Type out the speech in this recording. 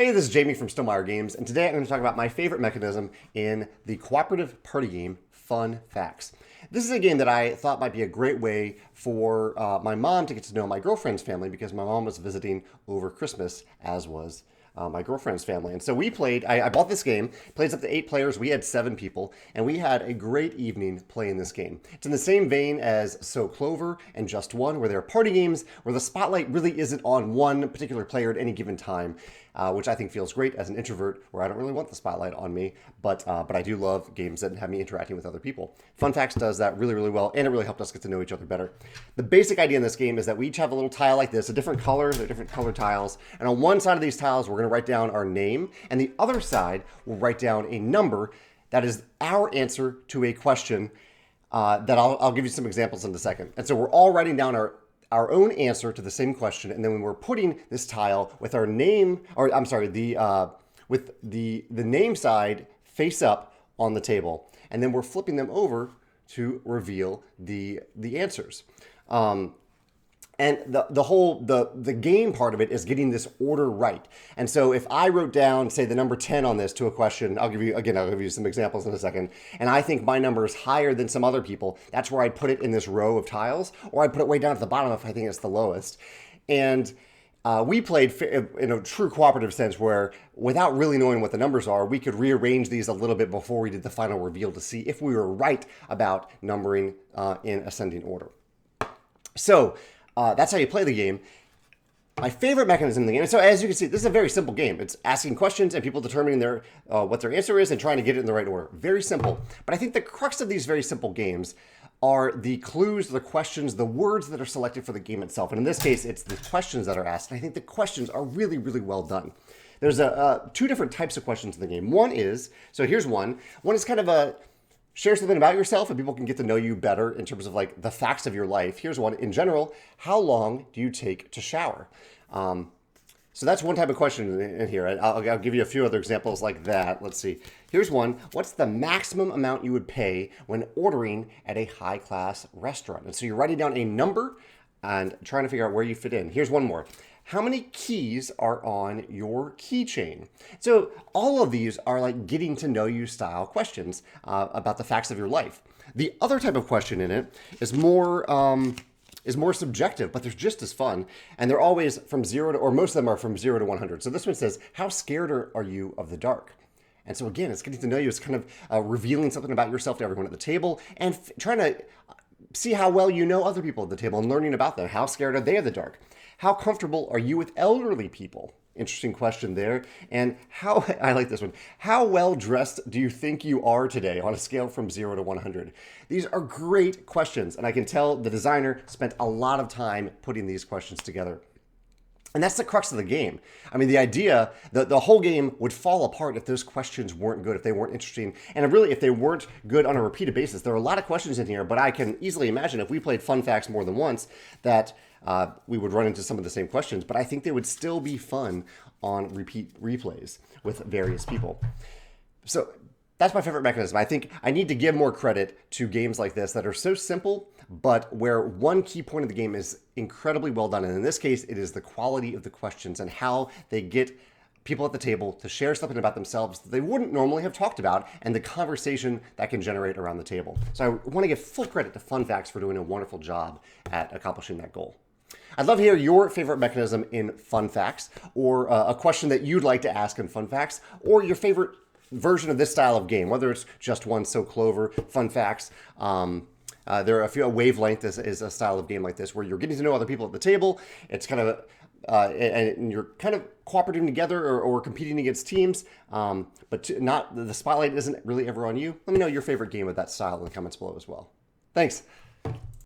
Hey, this is Jamey from Stonemaier Games, and today I'm going to talk about my favorite mechanism in the cooperative party game, Fun Facts. This is a game that I thought might be a great way for my mom to get to know my girlfriend's family because my mom was visiting over Christmas, as was my girlfriend's family. And so we played, I bought this game, plays up to 8 players, we had 7 people, and we had a great evening playing this game. It's in the same vein as So Clover and Just One, where they're party games where the spotlight really isn't on one particular player at any given time, which I think feels great as an introvert where I don't really want the spotlight on me, but I do love games that have me interacting with other people. Fun Facts does that really, really well, and it really helped us get to know each other better. The basic idea in this game is that we each have a little tile like this, a different color, they're different color tiles, and on one side of these tiles we're going to write down our name, and the other side will write down a number that is our answer to a question that I'll give you some examples in a second. And so we're all writing down our own answer to the same question, and then when we're putting this tile with our name, or I'm sorry, with the name side face up on the table, and then we're flipping them over to reveal the answers. And the game part of it is getting this order right. And so if I wrote down, say, the number 10 on this to a question, I'll give you some examples in a second, and I think my number is higher than some other people, that's where I'd put it in this row of tiles, or I'd put it way down at the bottom if I think it's the lowest. And we played in a true cooperative sense where, without really knowing what the numbers are, we could rearrange these a little bit before we did the final reveal to see if we were right about numbering in ascending order. So that's how you play the game. My favorite mechanism in the game, so as you can see, this is a very simple game. It's asking questions and people determining what their answer is and trying to get it in the right order. Very simple. But I think the crux of these very simple games are the clues, the questions, the words that are selected for the game itself. And in this case, it's the questions that are asked. And I think the questions are really, really well done. There's two different types of questions in the game. One is, so here's one. One is kind of a share something about yourself and people can get to know you better in terms of like the facts of your life. Here's one. In general, how long do you take to shower? So that's one type of question in here. I'll give you a few other examples like that. Let's see. Here's one. What's the maximum amount you would pay when ordering at a high-class restaurant? And so you're writing down a number and trying to figure out where you fit in. Here's one more. How many keys are on your keychain? So all of these are like getting to know you style questions about the facts of your life. The other type of question in it is more subjective, but they're just as fun. And they're always from 0 to, or most of them are from 0 to 100. So this one says, how scared are you of the dark? And so again, it's getting to know you. It's kind of revealing something about yourself to everyone at the table and trying to see how well you know other people at the table and learning about them. How scared are they of the dark? How comfortable are you with elderly people? Interesting question there. And I like this one. How well dressed do you think you are today on a scale from 0 to 100? These are great questions. And I can tell the designer spent a lot of time putting these questions together. And that's the crux of the game. I mean, the idea that the whole game would fall apart if those questions weren't good, if they weren't interesting, and really if they weren't good on a repeated basis. There are a lot of questions in here, but I can easily imagine if we played Fun Facts more than once that we would run into some of the same questions, but I think they would still be fun on repeat replays with various people. So that's my favorite mechanism. I think I need to give more credit to games like this that are so simple, but where one key point of the game is incredibly well done. And in this case, it is the quality of the questions and how they get people at the table to share something about themselves that they wouldn't normally have talked about and the conversation that can generate around the table. So I want to give full credit to Fun Facts for doing a wonderful job at accomplishing that goal. I'd love to hear your favorite mechanism in Fun Facts, or a question that you'd like to ask in Fun Facts, or your favorite version of this style of game, whether it's Just One, So Clover, Fun Facts. There are a few. Wavelength is a style of game like this where you're getting to know other people at the table. It's kind of and you're kind of cooperating together or competing against teams, but the spotlight isn't really ever on you. Let me know your favorite game of that style in the comments below as well. Thanks.